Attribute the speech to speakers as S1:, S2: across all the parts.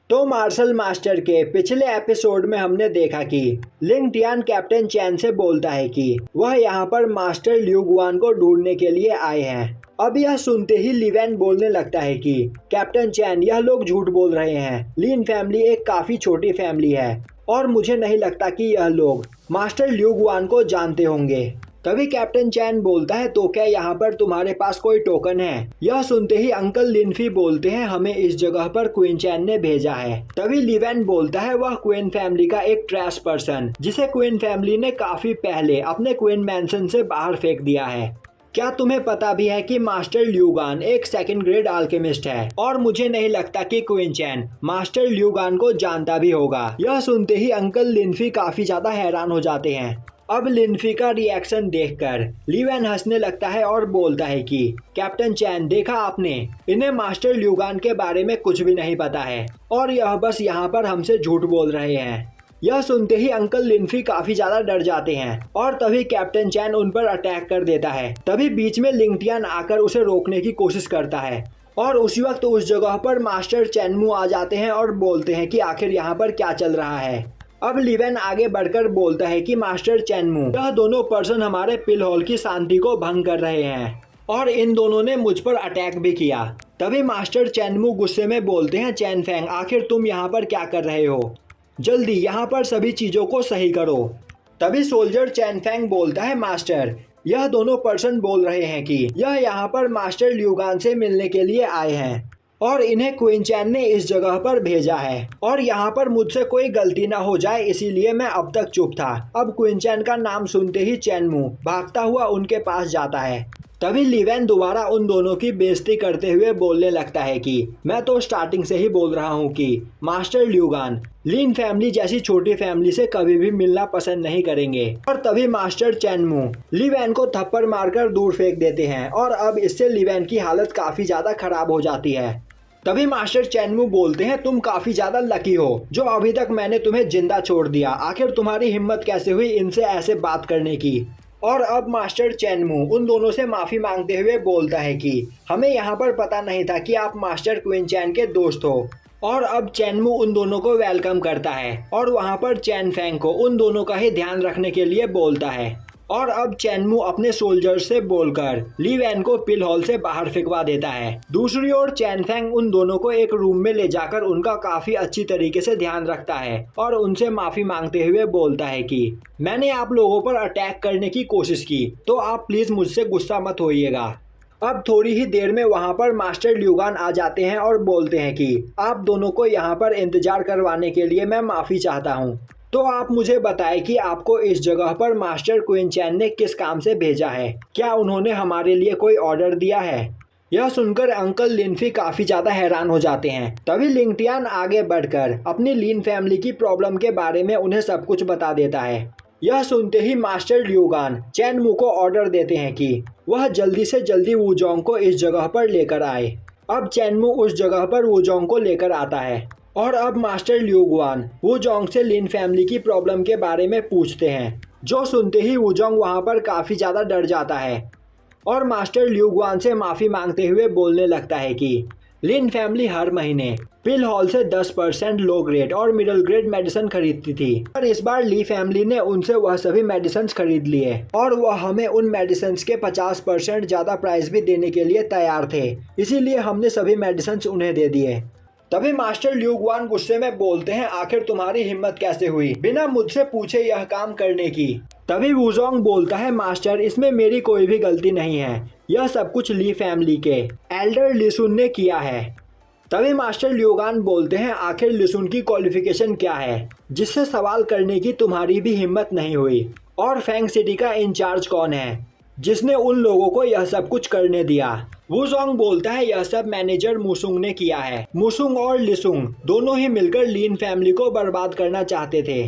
S1: तो martial master के पिछले एपिसोड में हमने देखा कि लिंग टियान कैप्टन चैन से बोलता है कि वह यहाँ पर मास्टर लिu गुआन को ढूंढने के लिए आए हैं। अब यह सुनते ही ली वैन बोलने लगता है कि कैप्टन चैन, यह लोग झूठ बोल रहे हैं। लिन फैमिली एक काफी छोटी फैमिली है और मुझे नहीं लगता कि यह लोग मास्टर लिu गुआन को जानते होंगे। तभी कैप्टन चैन बोलता है, तो क्या यहाँ पर तुम्हारे पास कोई टोकन है? यह सुनते ही अंकल लिनफी बोलते हैं, हमें इस जगह पर क्वीन चैन ने भेजा है। तभी ली वैन बोलता है, वह क्वीन फैमिली का एक ट्रैश पर्सन जिसे क्वीन फैमिली ने काफी पहले अपने क्वीन मैंशन से बाहर फेंक दिया है। क्या तुम्हें पता भी है कि मास्टर लिu गुआन एक सेकंड ग्रेड अल्केमिस्ट है और मुझे नहीं लगता कि क्वीन चैन मास्टर लिu गुआन को जानता भी होगा। यह सुनते ही अंकल लिनफी काफी ज्यादा हैरान हो जाते हैं। अब लिनफी का रिएक्शन देखकर ली वैन हंसने लगता है और बोलता है कि कैप्टन चैन, देखा आपने, इन्हें मास्टर लिu गुआन के बारे में कुछ भी नहीं पता है और यह बस यहाँ पर हमसे झूठ बोल रहे हैं। यह सुनते ही अंकल लिनफी काफी ज्यादा डर जाते हैं और तभी कैप्टन चैन उन पर अटैक कर देता है। तभी बीच में लिंग टियान आकर उसे रोकने की कोशिश करता है और उसी वक्त उस जगह पर मास्टर चैनमू आ जाते हैं और बोलते हैं कि आखिर यहाँ पर क्या चल रहा है। अब ली वैन आगे बढ़कर बोलता है कि मास्टर चैनमू, यह दोनों पर्सन हमारे पिल हॉल की शांति को भंग कर रहे हैं और इन दोनों ने मुझ पर अटैक भी किया। तभी मास्टर चैनमू गुस्से में बोलते हैं, चैन फेंग, आखिर तुम यहाँ पर क्या कर रहे हो? जल्दी यहाँ पर सभी चीजों को सही करो। तभी सोल्जर चैन फेंग बोलता है, मास्टर, यह दोनों पर्सन बोल रहे हैं कि यह यहाँ पर मास्टर लिu गुआन से मिलने के लिए आए हैं और इन्हें क्वीन चैन ने इस जगह पर भेजा है और यहाँ पर मुझसे कोई गलती ना हो जाए, इसीलिए मैं अब तक चुप था। अब क्वीन चैन का नाम सुनते ही चैनमू भागता हुआ उनके पास जाता है। तभी ली वैन दोबारा उन दोनों की बेइज्जती करते हुए बोलने लगता है कि मैं तो स्टार्टिंग से ही बोल रहा हूँ कि मास्टर लिu गुआन लिन फैमिली जैसी छोटी फैमिली से कभी भी मिलना पसंद नहीं करेंगे। और तभी मास्टर चैनमू ली वैन को थप्पड़ मारकर दूर फेंक देते हैं और अब इससे ली वैन की हालत काफी ज्यादा खराब हो जाती है। तभी मास्टर चैनमू बोलते हैं, तुम काफी ज्यादा लकी हो जो अभी तक मैंने तुम्हें जिंदा छोड़ दिया। आखिर तुम्हारी हिम्मत कैसे हुई इनसे ऐसे बात करने की? और अब मास्टर चैनमू उन दोनों से माफी मांगते हुए बोलता है कि हमें यहाँ पर पता नहीं था कि आप मास्टर क्वीन चैन के दोस्त हो। और अब चैनमू उन दोनों को वेलकम करता है और वहाँ पर चैन फेंग को उन दोनों का ही ध्यान रखने के लिए बोलता है। और अब चैनमू अपने सोल्जर से बोलकर ली वैन को पिल हॉल से बाहर फेंकवा देता है। दूसरी ओर चैन फेंग उन दोनों को एक रूम में ले जाकर उनका काफी अच्छी तरीके से ध्यान रखता है और उनसे माफी मांगते हुए बोलता है कि मैंने आप लोगों पर अटैक करने की कोशिश की, तो आप प्लीज मुझसे गुस्सा मत होइएगा। अब थोड़ी ही देर में वहाँ पर मास्टर लिu गुआन आ जाते हैं और बोलते हैं कि आप दोनों को यहाँ पर इंतजार करवाने के लिए मैं माफी चाहता हूँ। तो आप मुझे बताएं कि आपको इस जगह पर मास्टर क्वीन चैन ने किस काम से भेजा है? क्या उन्होंने हमारे लिए कोई ऑर्डर दिया है? यह सुनकर अंकल लिनफी काफी ज्यादा हैरान हो जाते हैं। तभी लिंग टियान आगे बढ़कर अपनी लिन फैमिली की प्रॉब्लम के बारे में उन्हें सब कुछ बता देता है। यह सुनते ही मास्टर लिu गुआन चैनमू को ऑर्डर देते हैं कि वह जल्दी से जल्दी वूजोंग को इस जगह पर लेकर आए। अब चैनमू उस जगह पर वूजोंग को लेकर आता है और अब मास्टर लिu गुआन वूजोंग से लिन फैमिली की प्रॉब्लम के बारे में पूछते हैं, जो सुनते ही वूजोंग वहाँ पर काफी ज्यादा डर जाता है और मास्टर लिu गुआन से माफी मांगते हुए बोलने लगता है कि लिन फैमिली हर महीने पिल हॉल से 10% लो ग्रेड और मिडिल ग्रेड मेडिसिन खरीदती थी और इस बार ली फैमिली ने उनसे वह सभी मेडिसिन खरीद लिए और वह हमें उन मेडिसिन के 50% ज्यादा प्राइस भी देने के लिए तैयार थे, इसीलिए हमने सभी मेडिसिन उन्हें दे दिए। तभी मास्टर लिu गुआन गुस्से में बोलते हैं, आखिर तुम्हारी हिम्मत कैसे हुई बिना मुझसे पूछे यह काम करने की? तभी वूजोंग बोलता है, मास्टर, इसमें मेरी कोई भी गलती नहीं है, यह सब कुछ ली फैमिली के एल्डर लिसुन ने किया है। तभी मास्टर लिu गुआन बोलते हैं, आखिर लिसुन की क्वालिफिकेशन क्या है जिससे सवाल करने की तुम्हारी भी हिम्मत नहीं हुई? और फेंग सिटी का इंचार्ज कौन है जिसने उन लोगों को यह सब कुछ करने दिया? वूजोंग बोलता है, यह सब मैनेजर मुसुंग ने किया है। मुसुंग और लिसुंग दोनों ही मिलकर लिन फैमिली को बर्बाद करना चाहते थे।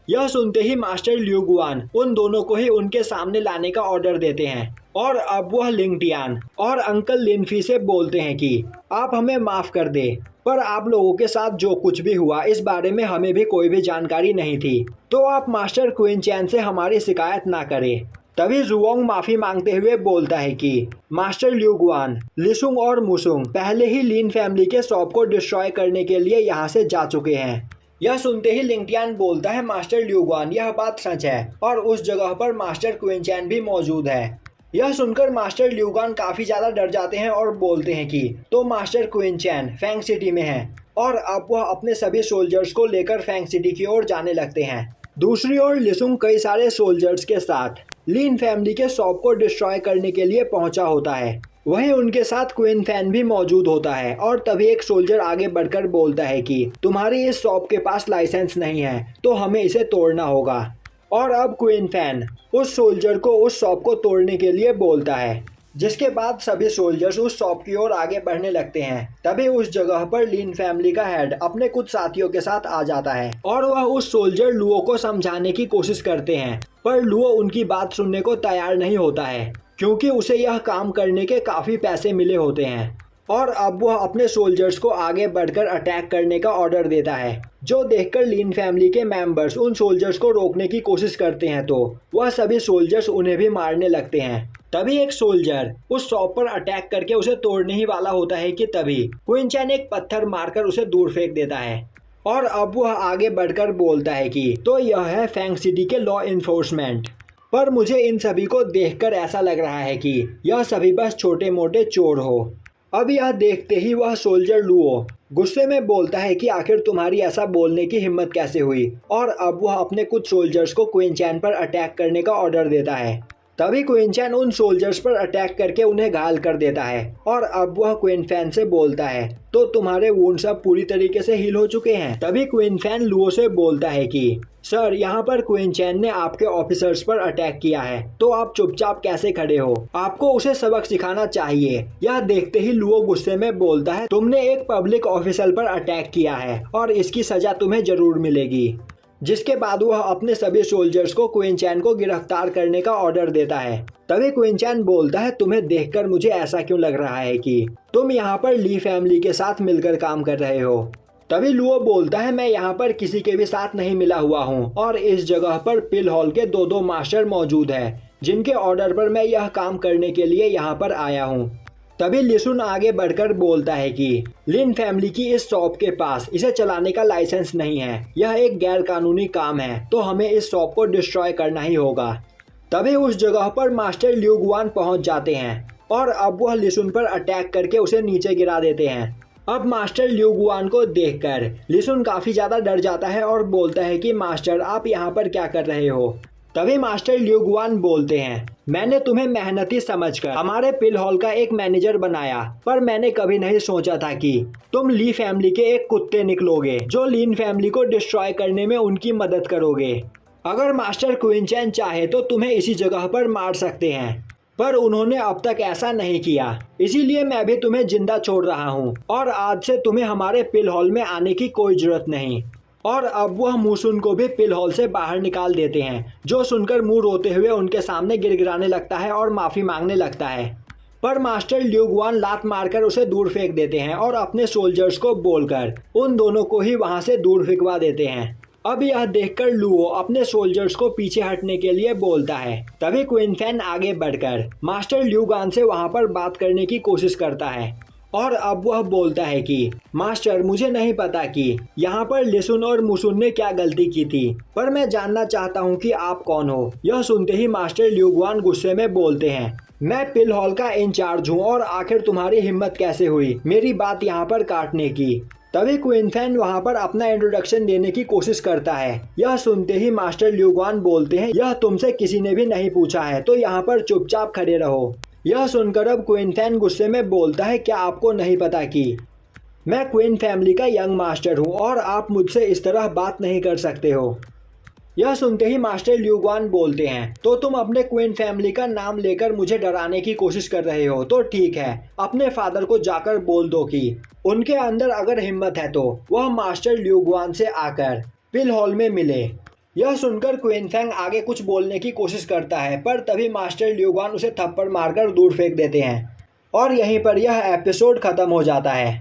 S1: यह सुनते ही मास्टर लिu गुआन उन दोनों को ही उनके सामने लाने का ऑर्डर देते हैं और अब वह लिंग टियान और अंकल लिनफी से बोलते हैं कि आप हमें माफ कर दे, पर आप लोगों के साथ जो कुछ भी हुआ इस बारे में हमें भी कोई भी जानकारी नहीं थी, तो आप मास्टर क्वीन चैन से हमारी शिकायत ना करें। तभी जुओंग माफी मांगते हुए बोलता है कि मास्टर ल्यूगुआन, लिसुंग और मुसुंग पहले ही लिन फैमिली के शॉप को डिस्ट्रॉय करने के लिए यहाँ से जा चुके हैं। यह सुनते ही लिंगटियान बोलता है, मास्टर ल्यूगुआन, यह बात सच है और उस जगह पर मास्टर क्विनचैन भी मौजूद है। यह सुनकर मास्टर ल्यूगुआन काफी ज्यादा डर जाते हैं और बोलते हैं कि तो मास्टर क्विनचैन फैंग सिटी में है और अब वह अपने सभी सोल्जर्स को लेकर फैंग सिटी की ओर जाने लगते हैं। दूसरी ओर लिसुंग कई सारे सोल्जर्स के साथ लिन फैमिली के शॉप को डिस्ट्रॉय करने के लिए पहुंचा होता है। वहीं उनके साथ क्विन फैन भी मौजूद होता है और तभी एक सोल्जर आगे बढ़कर बोलता है कि तुम्हारी इस शॉप के पास लाइसेंस नहीं है तो हमें इसे तोड़ना होगा। और अब क्विन फैन उस सोल्जर को उस शॉप को तोड़ने के लिए बोलता है, जिसके बाद सभी सोल्जर्स उस शॉप की ओर आगे बढ़ने लगते हैं। तभी उस जगह पर लिन फैमिली का हेड अपने कुछ साथियों के साथ आ जाता है और वह उस सोल्जर लुओ को समझाने की कोशिश करते हैं, पर लुओ उनकी बात सुनने को तैयार नहीं होता है क्योंकि उसे यह काम करने के काफी पैसे मिले होते हैं। और अब वह अपने सोल्जर्स को आगे बढ़कर अटैक करने का ऑर्डर देता है, जो देखकर लिन फैमिली के मेंबर्स उन सोल्जर्स को रोकने की कोशिश करते हैं तो वह सभी सोल्जर्स उन्हें भी मारने लगते हैं। तभी एक सोल्जर उस शॉप पर अटैक करके उसे तोड़ने ही वाला होता है कि तभी क्विनचैन एक पत्थर मारकर उसे दूर फेंक देता है। और अब वह आगे बढ़कर बोलता है कि तो यह है फैंग सिटी के लॉ इन्फोर्समेंट, पर मुझे इन सभी को देखकर ऐसा लग रहा है कि यह सभी बस छोटे मोटे चोर हो। अब यह देखते ही वह सोल्जर लुओ गुस्से में बोलता है कि आखिर तुम्हारी ऐसा बोलने की हिम्मत कैसे हुई, और अब वह अपने कुछ सोल्जर्स को क्विनचैन पर अटैक करने का ऑर्डर देता है। तभी क्विनचैन उन सोल्जर्स पर अटैक करके उन्हें घायल कर देता है और अब वह क्विन फैन से बोलता है, तो तुम्हारे वुंड सब पूरी तरीके से हील हो चुके हैं। तभी क्विन फैन लुओ से बोलता है कि सर, यहाँ पर क्विनचैन ने आपके ऑफिसर्स पर अटैक किया है तो आप चुपचाप कैसे खड़े हो, आपको उसे सबक सिखाना चाहिए। यह देखते ही लुओ गुस्से में बोलता है, तुमने एक पब्लिक ऑफिसर पर अटैक किया है और इसकी सजा तुम्हें जरूर मिलेगी। जिसके बाद वह अपने सभी सोल्जर्स को क्विनचैन को गिरफ्तार करने का ऑर्डर देता है। तभी क्विनचैन बोलता है, तुम्हें देखकर मुझे ऐसा क्यों लग रहा है कि तुम यहाँ पर ली फैमिली के साथ मिलकर काम कर रहे हो। तभी लुओ बोलता है, मैं यहाँ पर किसी के भी साथ नहीं मिला हुआ हूँ और इस जगह पर पिल हॉल के दो मास्टर मौजूद है जिनके ऑर्डर पर मैं यह काम करने के लिए यहाँ पर आया हूँ। तभी लिसुन आगे बढ़कर बोलता है कि लिन फैमिली की इस शॉप के पास इसे चलाने का लाइसेंस नहीं है, यह एक गैर कानूनी काम है तो हमें इस शॉप को डिस्ट्रॉय करना ही होगा। तभी उस जगह पर मास्टर ल्यूगुआन पहुंच जाते हैं और अब वह लिसुन पर अटैक करके उसे नीचे गिरा देते हैं। अब मास्टर ल्यूगुआन को देखकर लिसुन काफी ज्यादा डर जाता है और बोलता है कि मास्टर, आप यहाँ पर क्या कर रहे हो। तभी मास्टर ल्यूगुआन बोलते हैं, मैंने तुम्हें मेहनती समझकर हमारे पिल हॉल का एक मैनेजर बनाया, पर मैंने कभी नहीं सोचा था कि तुम ली फैमिली के एक कुत्ते निकलोगे जो लिन फैमिली को डिस्ट्रॉय करने में उनकी मदद करोगे। अगर मास्टर क्विनचैन चाहे तो तुम्हें इसी जगह पर मार सकते हैं, पर उन्होंने अब तक ऐसा नहीं किया, इसीलिए मैं भी तुम्हें जिंदा छोड़ रहा हूँ और आज से तुम्हें हमारे पिल हॉल में आने की कोई जरूरत नहीं। और अब वह मुसुन को भी पिल हॉल से बाहर निकाल देते हैं, जो सुनकर मुंह रोते हुए उनके सामने गिड़गिड़ाने लगता है और माफी मांगने लगता है। पर मास्टर ल्यूगुआन लात मारकर उसे दूर फेंक देते हैं और अपने सोल्जर्स को बोलकर उन दोनों को ही वहां से दूर फेंकवा देते हैं। अब यह देखकर लुओ अपने सोल्जर्स को पीछे हटने के लिए बोलता है। तभी क्विन फैन आगे बढ़कर मास्टर ल्यूगुआन से वहां पर बात करने की कोशिश करता है और अब वह बोलता है कि मास्टर, मुझे नहीं पता कि यहाँ पर लिसुन और मुसुन ने क्या गलती की थी, पर मैं जानना चाहता हूँ कि आप कौन हो। यह सुनते ही मास्टर ल्यूगुआन गुस्से में बोलते हैं, मैं पिल हॉल का इंचार्ज हूँ और आखिर तुम्हारी हिम्मत कैसे हुई मेरी बात यहाँ पर काटने की। तभी क्विन फैन वहाँ पर अपना इंट्रोडक्शन देने की कोशिश करता है। यह सुनते ही मास्टर ल्यूगुआन बोलते हैं, यह तुमसे किसी ने भी नहीं पूछा है तो यहाँ पर चुपचाप खड़े रहो। यह सुनकर अब क्विन फैन गुस्से में बोलता है, क्या आपको नहीं पता कि मैं क्विन फैमिली का यंग मास्टर हूँ और आप मुझसे इस तरह बात नहीं कर सकते हो। यह सुनते ही मास्टर ल्यूगुआन बोलते हैं, तो तुम अपने क्विन फैमिली का नाम लेकर मुझे डराने की कोशिश कर रहे हो, तो ठीक है, अपने फादर को जाकर बोल दो कि उनके अंदर अगर हिम्मत है तो वह मास्टर ल्यूगुआन से आकर पिल हॉल में मिले। यह सुनकर क्विन फैंग आगे कुछ बोलने की कोशिश करता है, पर तभी मास्टर ल्यूगुआन उसे थप्पड़ मारकर दूर फेंक देते हैं और यहीं पर यह एपिसोड खत्म हो जाता है।